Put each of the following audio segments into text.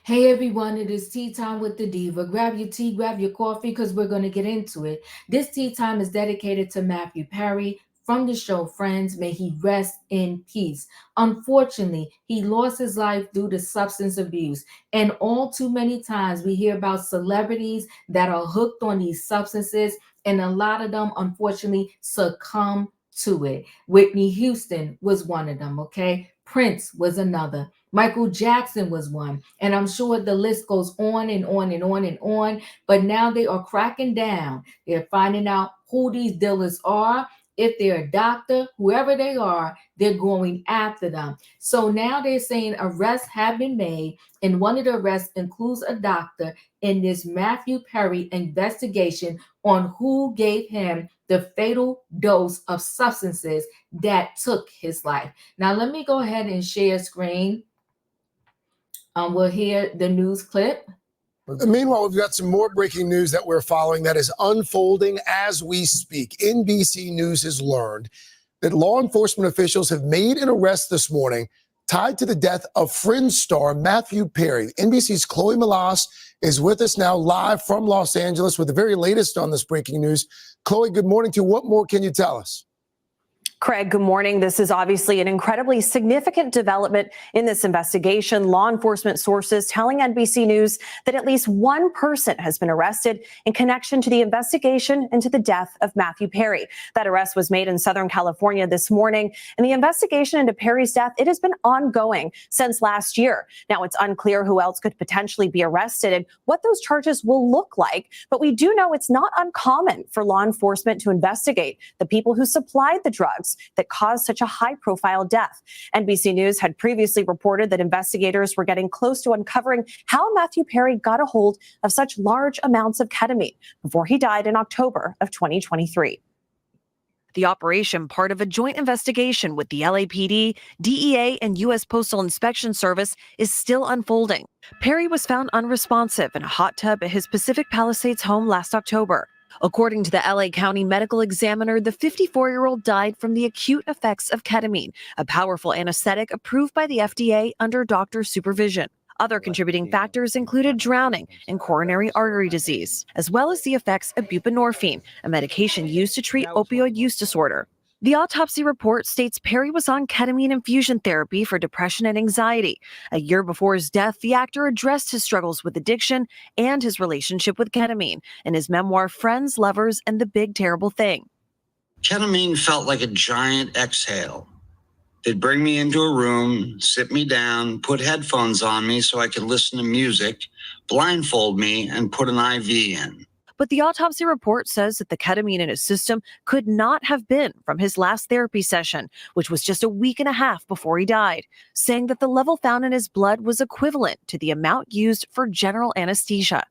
Hey everyone, it is tea time with the diva. Grab your tea, grab your coffee, because we're going to get into it. This tea time is dedicated to Matthew Perry from the show Friends. May he rest in peace. Unfortunately, he lost his life due to substance abuse. And all too many times we hear about celebrities that are hooked on these substances, and a lot of them unfortunately succumb to it. Whitney Houston was one of them, okay? Prince was another. Michael Jackson was one. And I'm sure the list goes on and on and on and on. But now they are cracking down. They're finding out who these dealers are. If they're a doctor, whoever they are, they're going after them. So now they're saying arrests have been made. And one of the arrests includes a doctor in this Matthew Perry investigation on who gave him the fatal dose of substances that took his life. Now, let me go ahead and share screen. We'll hear the news clip. Meanwhile, we've got some more breaking news that we're following that is unfolding as we speak. NBC News has learned that law enforcement officials have made an arrest this morning tied to the death of Friends star Matthew Perry. NBC's Chloe Malas is with us now live from Los Angeles with the very latest on this breaking news. Chloe, good morning to you. What more can you tell us? Craig, good morning. This is obviously an incredibly significant development in this investigation. Law enforcement sources telling NBC News that at least one person has been arrested in connection to the investigation into the death of Matthew Perry. That arrest was made in Southern California this morning, and the investigation into Perry's death, it has been ongoing since last year. Now, it's unclear who else could potentially be arrested and what those charges will look like, but we do know it's not uncommon for law enforcement to investigate the people who supplied the drugs that caused such a high-profile death. NBC News had previously reported that investigators were getting close to uncovering how Matthew Perry got a hold of such large amounts of ketamine before he died in October of 2023. The operation, part of a joint investigation with the LAPD, DEA, and U.S. Postal Inspection Service, is still unfolding. Perry was found unresponsive in a hot tub at his Pacific Palisades home last October. According to the LA County Medical Examiner, the 54-year-old died from the acute effects of ketamine, a powerful anesthetic approved by the FDA under doctor supervision. Other contributing factors included drowning and coronary artery disease, as well as the effects of buprenorphine, a medication used to treat opioid use disorder. The autopsy report states Perry was on ketamine infusion therapy for depression and anxiety. A year before his death, the actor addressed his struggles with addiction and his relationship with ketamine in his memoir, Friends, Lovers, and the Big Terrible Thing. Ketamine felt like a giant exhale. They'd bring me into a room, sit me down, put headphones on me so I could listen to music, blindfold me, and put an IV in. But the autopsy report says that the ketamine in his system could not have been from his last therapy session, which was just a week and a half before he died, saying that the level found in his blood was equivalent to the amount used for general anesthesia.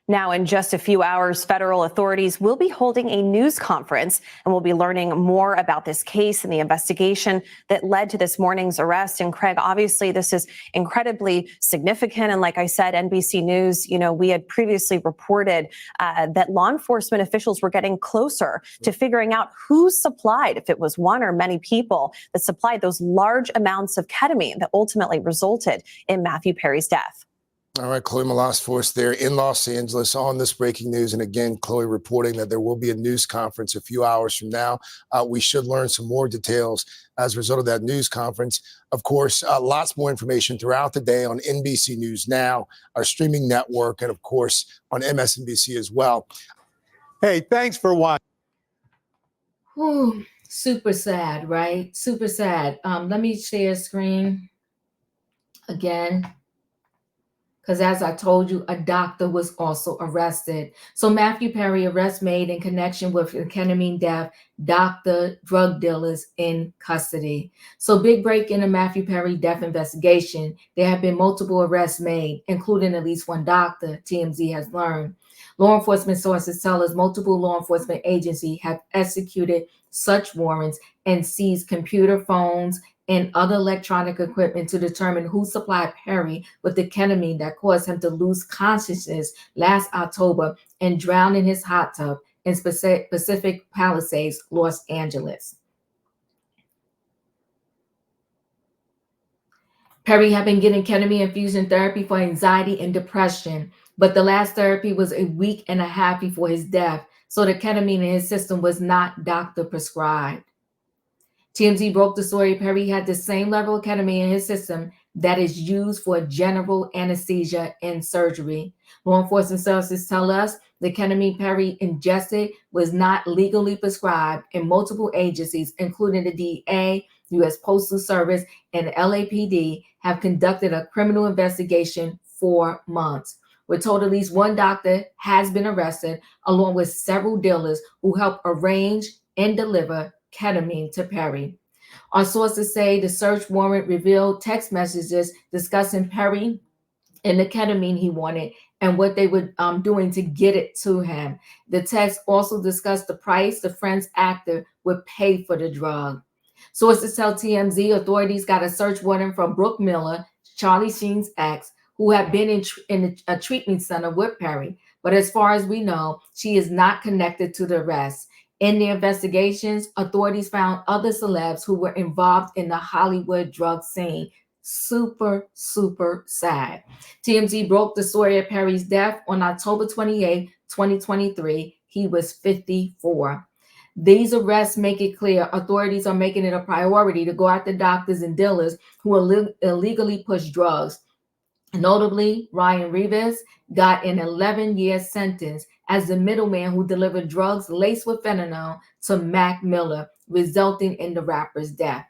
Now, in just a few hours, federal authorities will be holding a news conference, and we'll be learning more about this case and the investigation that led to this morning's arrest. And Craig, obviously, this is incredibly significant. And like I said, NBC News, we had previously reported that law enforcement officials were getting closer to figuring out who supplied, if it was one or many people that supplied those large amounts of ketamine that ultimately resulted in Matthew Perry's death. All right, Chloe Malas for us there in Los Angeles on this breaking news. And again, Chloe reporting that there will be a news conference a few hours from now. We should learn some more details as a result of that news conference. Of course, lots more information throughout the day on NBC News Now, our streaming network, and of course on MSNBC as well. Hey, thanks for watching. Whew, super sad, right? Super sad. Let me share screen again. Because as I told you, a doctor was also arrested. So Matthew Perry, arrest made in connection with the ketamine death, doctor, drug dealers in custody. So big break in the Matthew Perry death investigation. There have been multiple arrests made, including at least one doctor, TMZ has learned. Law enforcement sources tell us multiple law enforcement agencies have executed such warrants and seized computer phones and other electronic equipment to determine who supplied Perry with the ketamine that caused him to lose consciousness last October and drown in his hot tub in Pacific Palisades, Los Angeles. Perry had been getting ketamine infusion therapy for anxiety and depression, but the last therapy was a week and a half before his death, so the ketamine in his system was not doctor prescribed. TMZ broke the story. Perry had the same level of ketamine in his system that is used for general anesthesia and surgery. Law enforcement sources tell us the ketamine Perry ingested was not legally prescribed, and multiple agencies, including the DEA, U.S. Postal Service, and the LAPD, have conducted a criminal investigation for months. We're told at least one doctor has been arrested, along with several dealers who helped arrange and deliver ketamine to Perry. Our sources say the search warrant revealed text messages discussing Perry and the ketamine he wanted and what they were doing to get it to him. The text also discussed the price the Friends actor would pay for the drug. Sources tell TMZ authorities got a search warrant from Brooke Miller, Charlie Sheen's ex, who had been in a treatment center with Perry. But as far as we know, she is not connected to the arrest. In the investigations, authorities found other celebs who were involved in the Hollywood drug scene. Super, super sad. TMZ broke the story of Perry's death on October 28, 2023. He was 54. These arrests make it clear authorities are making it a priority to go after doctors and dealers who illegally push drugs. Notably, Ryan Reeves got an 11-year sentence as the middleman who delivered drugs laced with fentanyl to Mac Miller, resulting in the rapper's death.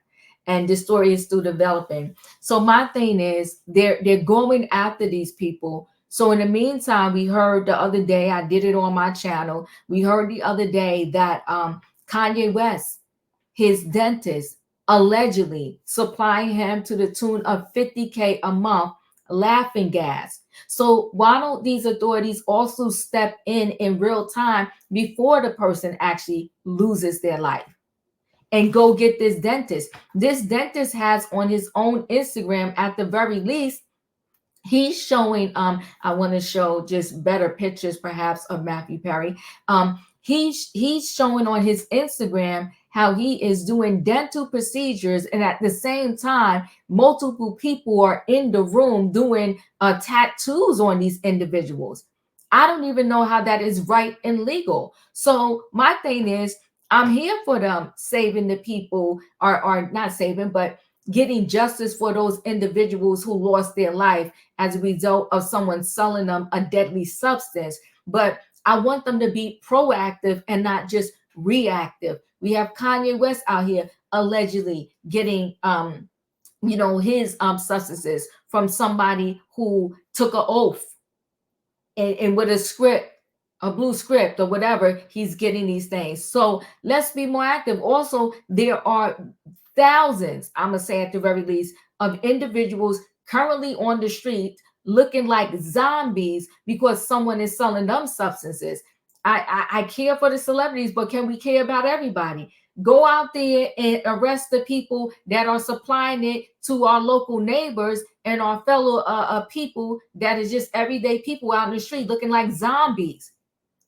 And this story is still developing. So my thing is, they're going after these people. So in the meantime, we heard the other day, I did it on my channel, we heard the other day that Kanye West, his dentist, allegedly supplying him to the tune of $50K a month laughing gas. So why don't these authorities also step in real time before the person actually loses their life and go get this dentist? This dentist has on his own Instagram, at the very least, he's showing, I want to show just better pictures perhaps of Matthew Perry. He's showing on his Instagram how he is doing dental procedures, and at the same time, multiple people are in the room doing tattoos on these individuals. I don't even know how that is right and legal. So my thing is, I'm here for them saving the people, or not saving, but getting justice for those individuals who lost their life as a result of someone selling them a deadly substance. But I want them to be proactive and not just reactive. We have Kanye West out here allegedly getting, his substances from somebody who took an oath, and with a script, a blue script or whatever, he's getting these things. So let's be more active. Also, there are thousands, I'm gonna say at the very least, of individuals currently on the street looking like zombies because someone is selling them substances. I care for the celebrities, but can we care about everybody? Go out there and arrest the people that are supplying it to our local neighbors and our fellow people that is just everyday people out in the street looking like zombies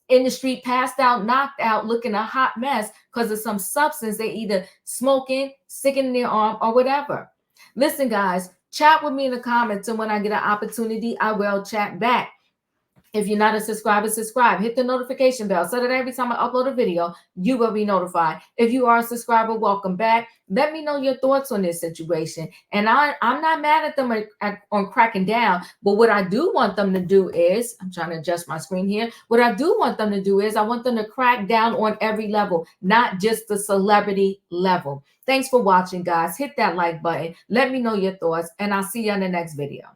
in the street, passed out, knocked out, looking a hot mess because of some substance they either smoking, sticking in their arm, or whatever. Listen, guys, chat with me in the comments, and when I get an opportunity, I will chat back. If you're not a subscriber, subscribe. Hit the notification bell so that every time I upload a video, you will be notified. If you are a subscriber, welcome back. Let me know your thoughts on this situation. And I'm not mad at them on cracking down, but what I do want them to do is, I'm trying to adjust my screen here. What I do want them to do is I want them to crack down on every level, not just the celebrity level. Thanks for watching, guys. Hit that like button. Let me know your thoughts, and I'll see you in the next video.